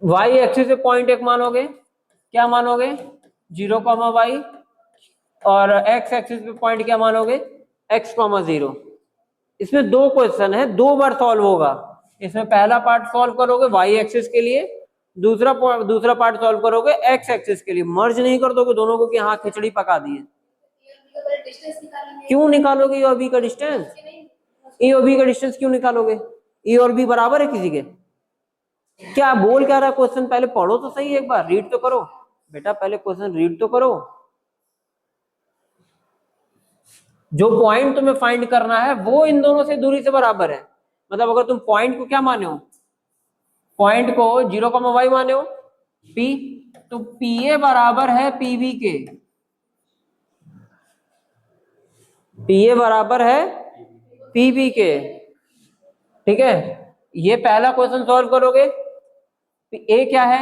y एक्सिस पे पॉइंट एक मानोगे, क्या मानोगे 0,y, और x एक्सिस पे पॉइंट क्या मानोगे x, 0। इसमें दो क्वेश्चन है, दो बार सॉल्व होगा, इसमें पहला पार्ट सॉल्व करोगे y एक्सिस के लिए, दूसरा पार्ट सॉल्व करोगे x एक्सिस के लिए, मर्ज नहीं कर दोगे दोनों को कि हाँ खिचड़ी पका दी है। क्यों निकालोगे ए और बी का डिस्टेंस, ए और बी का डिस्टेंस क्यों निकालोगे, ए और बी बराबर है किसी के, क्या बोल क्या रहा क्वेश्चन, पहले पढ़ो तो सही, एक बार रीड तो करो बेटा, पहले क्वेश्चन रीड तो करो। जो पॉइंट तुम्हें फाइंड करना है वो इन दोनों से दूरी से बराबर है। मतलब अगर तुम पॉइंट को क्या माने हो, पॉइंट को 0,y माने हो p, तो pa बराबर है pb के, pa बराबर है pb के। ठीक है, ये पहला क्वेश्चन सॉल्व करोगे, a क्या है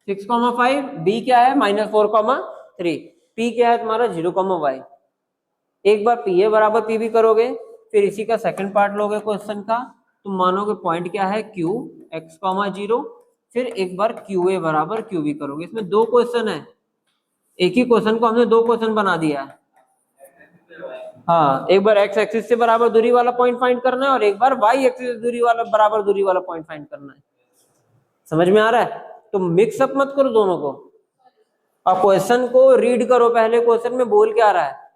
6,5, b क्या है -4,3, p क्या है तुम्हारा 0,y। एक बार pa बराबर pb करोगे, फिर इसी का सेकंड पार्ट लोगे क्वेश्चन का, तुम मानोगे पॉइंट क्या है q x, 0, फिर एक बार qa बराबर qb करोगे। इसमें दो क्वेश्चन है, एक ही क्वेश्चन को हमने दो क्वेश्चन बना दिया है। हाँ, एक बार x एक्सिस से बराबर दूरी वाला पॉइंट फाइंड करना है और एक बार y एक्सिस से दूरी वाला बराबर दूरी वाला पॉइंट फाइंड करना है। समझ में आ रहा है? तो मिक्स अप मत करो दोनों को, और क्वेश्चन को रीड करो पहले, क्वेश्चन में बोल क्या रहा है।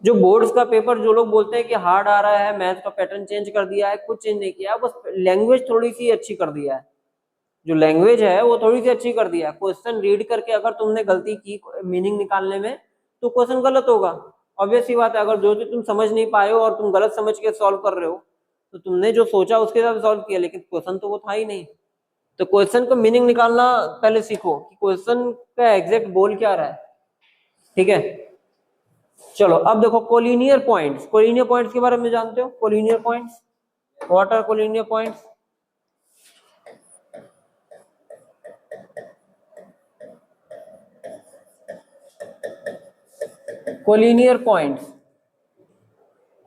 जो बोर्ड्स का पेपर जो लोग बोलते हैं कि हार्ड आ रहा है, मैथ का पैटर्न चेंज कर दिया है, कुछ चेंज नहीं किया, बस लैंग्वेज थोड़ी सी अच्छी कर दिया है। जो लैंग्वेज है वो थोड़ी सी अच्छी कर दिया है। क्वेश्चन रीड करके अगर तुमने गलती की मीनिंग निकालने में, तो क्वेश्चन गलत होगा। ऑब्वियस सी बात है, अगर जो तुम समझ नहीं पाए हो और तुम गलत समझ के सॉल्व कर रहे हो, तो तुमने जो सोचा उसके साथ सॉल्व किया, लेकिन क्वेश्चन तो वो था ही नहीं। तो क्वेश्चन का मीनिंग निकालना पहले सीखो कि क्वेश्चन का एग्जैक्ट बोल क्या रहा है। ठीक है, चलो अब देखो कोलिनियर पॉइंट्स। कोलिनियर पॉइंट्स के बारे में जानते हो? Collinear points, what are collinear points? Collinear points,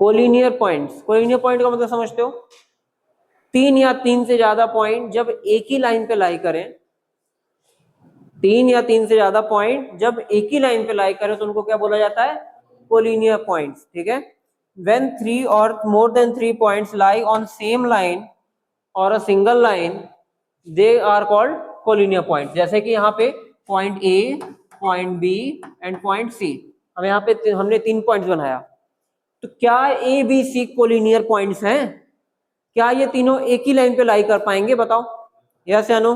collinear points, collinear point का मतलब समझते हो? तीन या तीन से ज्यादा पॉइंट जब एक ही लाइन पे लाई करें, तीन या तीन से ज्यादा पॉइंट जब एक ही लाइन पे लाई करें, तो उनको क्या बोला जाता है? Collinear points. ठीक है, when 3 or more than 3 points lie on same line or a single line, they are called collinear points। जैसे कि यहाँ पे point A, point B and point C, हम यहाँ पे हमने 3 पॉइंट्स बनाया, तो क्या A B C collinear points हैं? क्या ये तीनों एक ही लाइन पे लाई कर पाएंगे? बताओ यस या नो।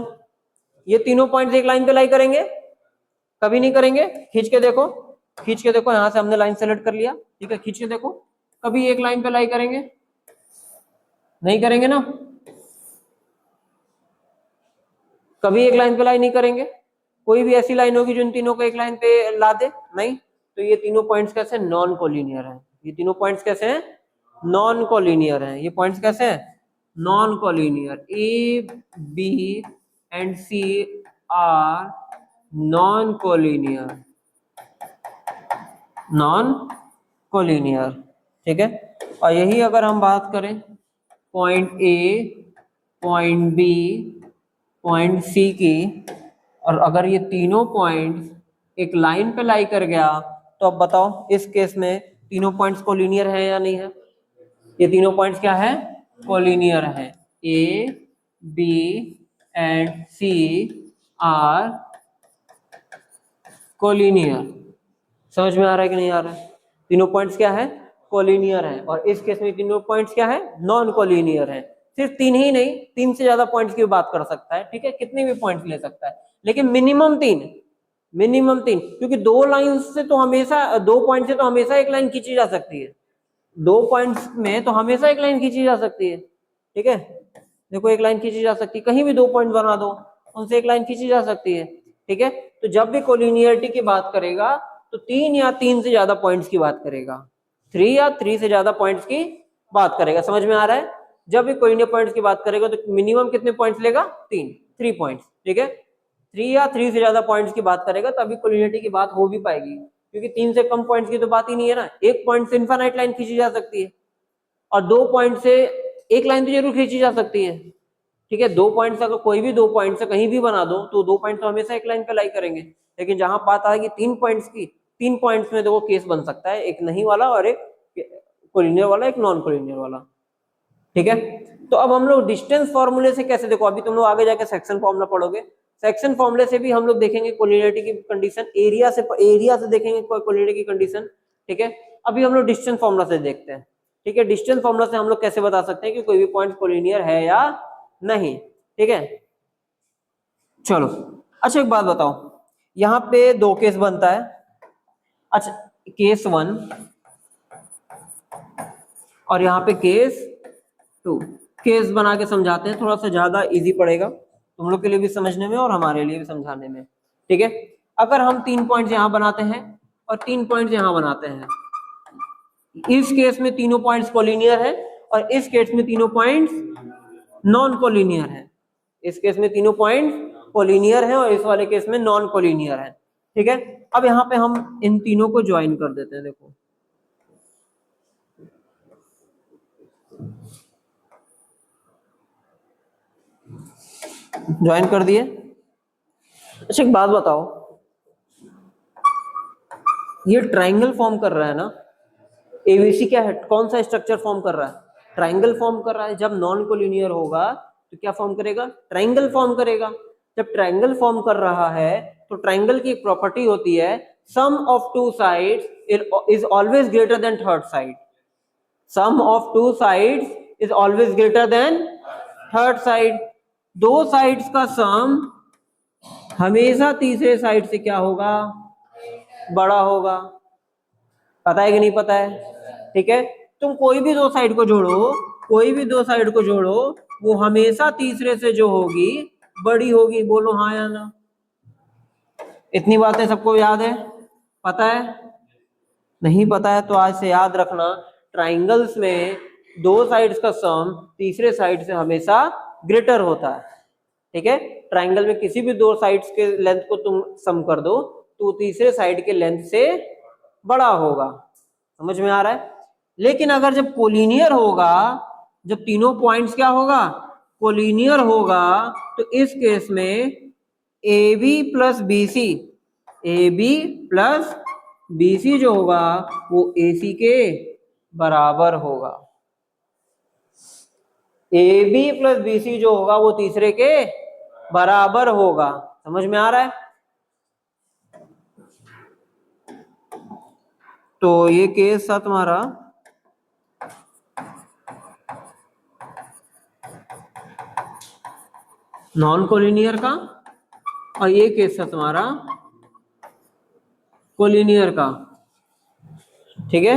ये तीनों पॉइंट्स एक लाइन पे लाई करेंगे? कभी नहीं करेंगे। खींच के देखो, खींच के देखो, यहां से हमने लाइन सेलेक्ट कर लिया, ठीक है, खींच के देखो, कभी एक लाइन पे लाई करेंगे? नहीं करेंगे ना, कभी एक लाइन पे लाई नहीं करेंगे। कोई भी ऐसी लाइन होगी जो इन तीनों को एक लाइन पे ला दे? नहीं। तो ये तीनों पॉइंट्स कैसे? नॉन कोलिनियर है। ये तीनों पॉइंट्स कैसे हैं? नॉन कोलिनियर है। ये पॉइंट्स कैसे हैं? Non collinear. A B and C are non collinear, non collinear. ठीक है, और यही अगर हम बात करें point A, point B, point C की, और अगर ये तीनों पॉइंट्स एक लाइन पे लाई कर गया, तो अब बताओ इस केस में तीनों पॉइंट्स कोलिनियर है या नहीं है? ये तीनों पॉइंट्स क्या है? कोलिनियर है। A B and C are collinear. समझ में आ रहा है कि नहीं आ रहा है? तीनों पॉइंट्स क्या है? कोलिनियर है। और इस केस में तीनों पॉइंट्स क्या है? नॉन कोलिनियर है। सिर्फ तीन ही नहीं, तीन से ज्यादा पॉइंट्स की बात कर सकता है। ठीक है, कितने भी पॉइंट्स ले सकता है, लेकिन मिनिमम तीन, मिनिमम तीन, क्योंकि दो लाइन से तो हमेशा, दो पॉइंट से तो हमेशा एक लाइन खींची जा सकती है। दो पॉइंट्स में तो हमेशा एक लाइन खींची जा सकती है। ठीक है, देखो एक लाइन खींची जा सकती है, कहीं भी दो पॉइंट बना दो, उनसे एक लाइन खींची जा सकती है। ठीक है, तो जब भी कोलिनियरिटी की बात करेगा तो तीन या तीन से ज्यादा पॉइंट्स की बात करेगा, थ्री या थ्री से ज्यादा पॉइंट्स की बात करेगा। समझ में आ रहा है? जब भी कोलिनियर पॉइंट्स की बात करेगा तो मिनिमम कितने पॉइंट्स लेगा? तीन, 3 पॉइंट्स। ठीक है, थ्री या थ्री से ज्यादा पॉइंट्स की बात करेगा तभी कोलिनियरिटी की बात हो भी पाएगी, क्योंकि तीन से कम पॉइंट्स की तो बात ही नहीं है ना। एक पॉइंट से इनफाइनाइट लाइन खींची जा सकती है, और दो पॉइंट से एक लाइन तो जरूर खींची जा सकती है। ठीक है, दो पॉइंट से अगर कोई भी दो पॉइंट से कहीं भी बना दो, तो दो पॉइंट तो हमेशा एक लाइन पे लाई करेंगे। लेकिन जहां बात आएगी तीन पॉइंट्स की, तीन पॉइंट्स में देखो केस बन सकता है, एक नहीं वाला और एक कोलिनियर वाला, एक नॉन कोलिनियर वाला। ठीक है, तो अब हम लोग डिस्टेंस फॉर्मूले से कैसे, देखो अभी तुम लोग आगे जाके सेक्शन फॉर्मूला पढ़ोगे, सेक्शन फॉर्मूले से भी हम लोग देखेंगे कोलिनियरिटी की कंडीशन, एरिया से देखेंगे कोलिनियरिटी की कंडीशन। ठीक है, अभी हम लोग डिस्टेंस फॉर्मूला से देखते हैं। ठीक है, डिस्टेंस फॉर्मूला से हम लोग कैसे बता सकते हैं कि कोई भी पॉइंट कोलिनियर है या नहीं। ठीक है, चलो अच्छा एक बात बताओ, यहाँ पे दो केस बनता है। अच्छा, केस 1 और यहाँ पे केस 2। केस बना के समझाते हैं, थोड़ा सा ज्यादा इजी पड़ेगा तुम लोग के लिए भी समझने में और हमारे लिए भी समझाने में। ठीक है, अगर हम 3 पॉइंट्स यहाँ बनाते हैं और 3 पॉइंट्स यहाँ बनाते हैं, इस केस में तीनों पॉइंट्स कोलिनियर है और इस केस में तीनों पॉइंट्स नॉन कोलिनियर है। इस केस में तीनों पॉइंट्स कोलिनियर है और इस वाले केस में नॉन कोलिनियर है। ठीक है, अब यहाँ पे हम इन तीनों को ज्वाइन कर देते हैं। देखो, ज्वाइन कर दिए। अच्छा, एक बात बताओ, ये ट्राइंगल फॉर्म कर रहा है ना, एबीसी क्या है, कौन सा स्ट्रक्चर फॉर्म कर रहा है? ट्राइंगल फॉर्म कर रहा है। जब नॉन कोलिनियर होगा तो क्या फॉर्म करेगा? ट्राइंगल फॉर्म करेगा। जब ट्राइंगल फॉर्म कर रहा है तो ट्राइंगल की एक प्रॉपर्टी होती है, sum of two sides is always greater than third side. Sum of two sides is always greater than third side. दो साइड्स का सम हमेशा तीसरे साइड से क्या होगा? बड़ा होगा। पता है कि नहीं पता है? ठीक है, तुम कोई भी दो साइड को जोड़ो, कोई भी दो साइड को जोड़ो, वो हमेशा तीसरे से जो होगी बड़ी होगी। बोलो हाँ या ना? इतनी बातें सबको याद है? पता है? नहीं पता है तो आज से याद रखना, ट्राइंगल्स में दो साइड्स का सम तीसरे साइड से हमेशा ग्रेटर होता है। ठीक है, ट्राइंगल में किसी भी दो साइड्स के लेंथ को तुम सम कर दो तो तीसरे साइड के लेंथ से बड़ा होगा। समझ में आ रहा है? लेकिन अगर जब कोलिनियर होगा, जब तीनों पॉइंट्स क्या होगा? कोलिनियर होगा, तो इस केस में A B plus B C, A B plus B C जो होगा वो ए सी के बराबर होगा। A B plus B C जो होगा वो तीसरे के बराबर होगा। समझ में आ रहा है? तो ये केस था तुम्हारा नॉन कोलिनियर का और ये केस था तुम्हारा कोलिनियर का। ठीक है,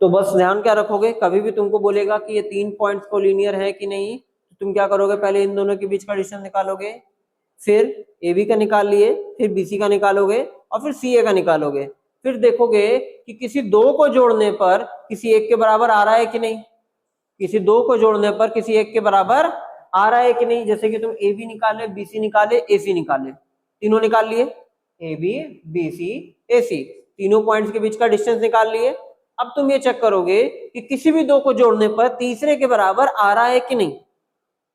तो बस ध्यान क्या रखोगे, कभी भी तुमको बोलेगा कि ये 3 पॉइंट्स कोलिनियर है कि नहीं, तो तुम क्या करोगे? पहले इन दोनों के बीच का डिस्टेंस निकालोगे, फिर ए बी का निकाल लिए, फिर बी सी का निकालोगे और फिर सी ए का निकालोगे। फिर देखोगे कि किसी दो को जोड़ने पर किसी एक के बराबर आ रहा है कि नहीं। किसी दो को जोड़ने पर किसी एक के बराबर आ रहा है कि नहीं। जैसे कि तुम ए बी निकाले, बी सी निकाले, ए सी निकाले, तीनों निकाल लिए, ए बी बी सी ए सी, तीनों पॉइंट्स के बीच का डिस्टेंस निकाल लिए। अब तुम ये चेक करोगे कि किसी भी दो को जोड़ने पर तीसरे के बराबर आ रहा है कि नहीं।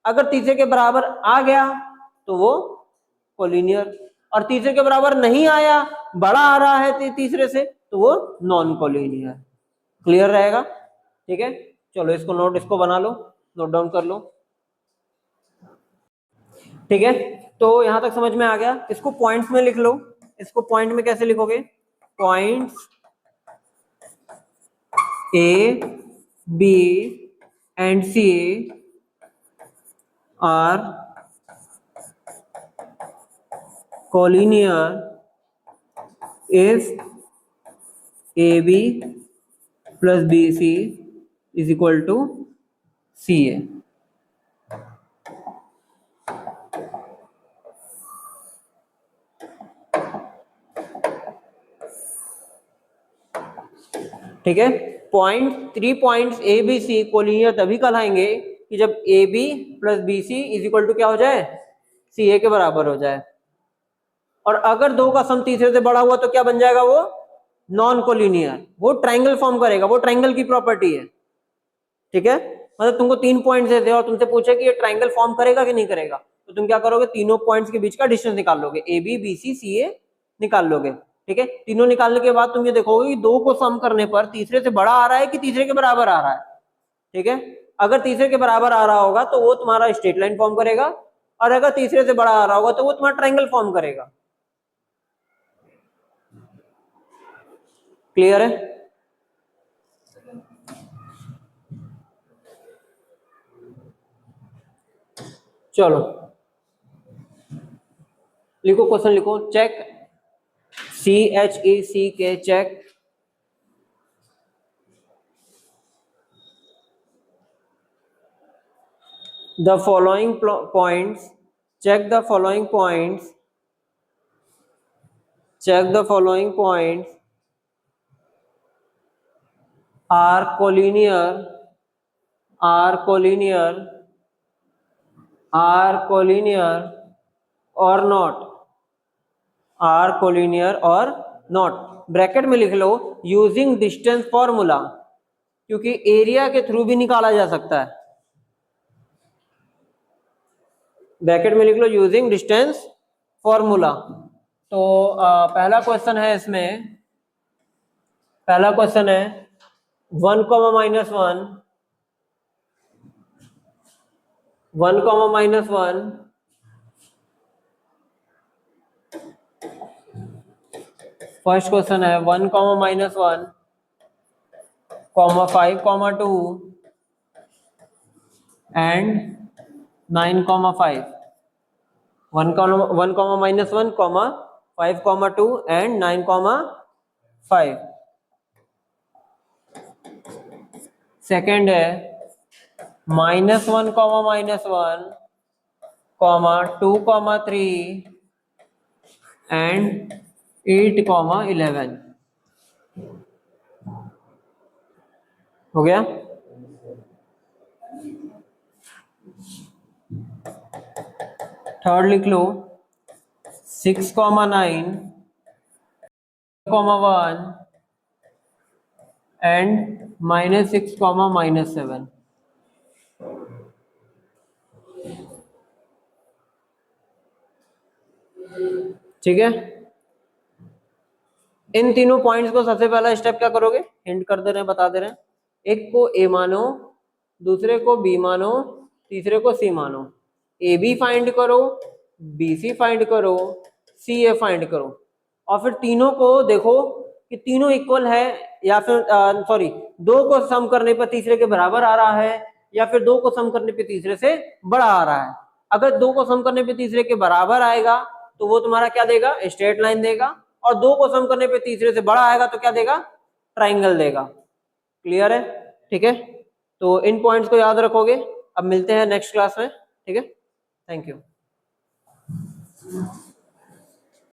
अगर तीसरे के बराबर आ गया तो वो कोलिनियर, और तीसरे के बराबर नहीं आया, बड़ा आ रहा है तीसरे से, तो वो नॉन कोलिनियर। क्लियर रहेगा? ठीक है, चलो इसको नोट, इसको बना लो, नोट डाउन कर लो। ठीक है, तो यहां तक समझ में आ गया। इसको पॉइंट्स में लिख लो। इसको पॉइंट में कैसे लिखोगे? Points A B and C are collinear if AB plus BC is equal to CA। ठीक है, point 3 points A B C collinear तभी कहलाएंगे कि जब A B plus B C is equal to क्या हो जाए? सी ए के बराबर हो जाए। और अगर दो का सम तीसरे से बड़ा हुआ तो क्या बन जाएगा? वो नॉन कोलिनियर, वो ट्राइंगल फॉर्म करेगा, वो ट्राइंगल की प्रॉपर्टी है। ठीक है, मतलब तुमको 3 पॉइंट्स देते हैं और तुमसे पूछे कि ये ट्राइंगल फॉर्म करेगा कि नहीं करेगा, तो तुम क्या करोगे? तीनों पॉइंट्स के बीच का डिस्टेंस निकाल लोगे, ए बी बी सी सी ए निकाल लोगे। ठीक है, तीनों निकालने के बाद तुम ये देखोगे कि दो को सम करने पर तीसरे से बड़ा आ रहा है कि तीसरे के बराबर आ रहा है। ठीक है, अगर तीसरे के बराबर आ रहा होगा तो वो तुम्हारा स्ट्रेट लाइन फॉर्म करेगा, और अगर तीसरे से बड़ा आ रहा होगा तो वो तुम्हारा ट्राइंगल फॉर्म करेगा। क्लियर है? चलो लिखो क्वेश्चन लिखो, check, CHECK, check the following points, check the following points, check the following points are collinear, are collinear, are collinear or not, are collinear or not। Bracket में लिख लो using distance formula, क्योंकि area के through भी निकाला जा सकता है। Bracket में लिख लो यूजिंग डिस्टेंस फॉर्मूला। तो पहला क्वेश्चन है इसमें, पहला क्वेश्चन है 1, -1, 1, -1, फर्स्ट क्वेश्चन है 1, -1, 5, 2 एंड 9, 5। 1, -1, 5, 2 एंड 9, 5। सेकेंड है -1, -1, 2, 3 एंड 8, 11। हो गया। थर्ड लिख लो 6, 9, 1 एंड -6, -7। ठीक है। इन तीनों पॉइंट्स को सबसे पहला स्टेप क्या करोगे, हिंट कर दे रहे हैं, बता दे रहे हैं। एक को ए मानो, दूसरे को बी मानो, तीसरे को सी मानो। ए बी फाइंड करो, बी सी फाइंड करो, सी ए फाइंड करो, और फिर तीनों को देखो कि तीनों इक्वल है या फिर सॉरी, दो को सम करने पर तीसरे के बराबर आ रहा है या फिर दो को सम करने पे तीसरे से बड़ा आ रहा है। अगर दो को सम करने पे तीसरे के बराबर आएगा तो वो तुम्हारा क्या देगा, स्ट्रेट लाइन देगा, और दो को सम करने पे तीसरे से बड़ा आएगा तो क्या देगा, ट्राइंगल देगा। क्लियर है? ठीक है, तो इन पॉइंट्स को याद रखोगे। अब मिलते हैं नेक्स्ट क्लास में। ठीक है, थैंक यू।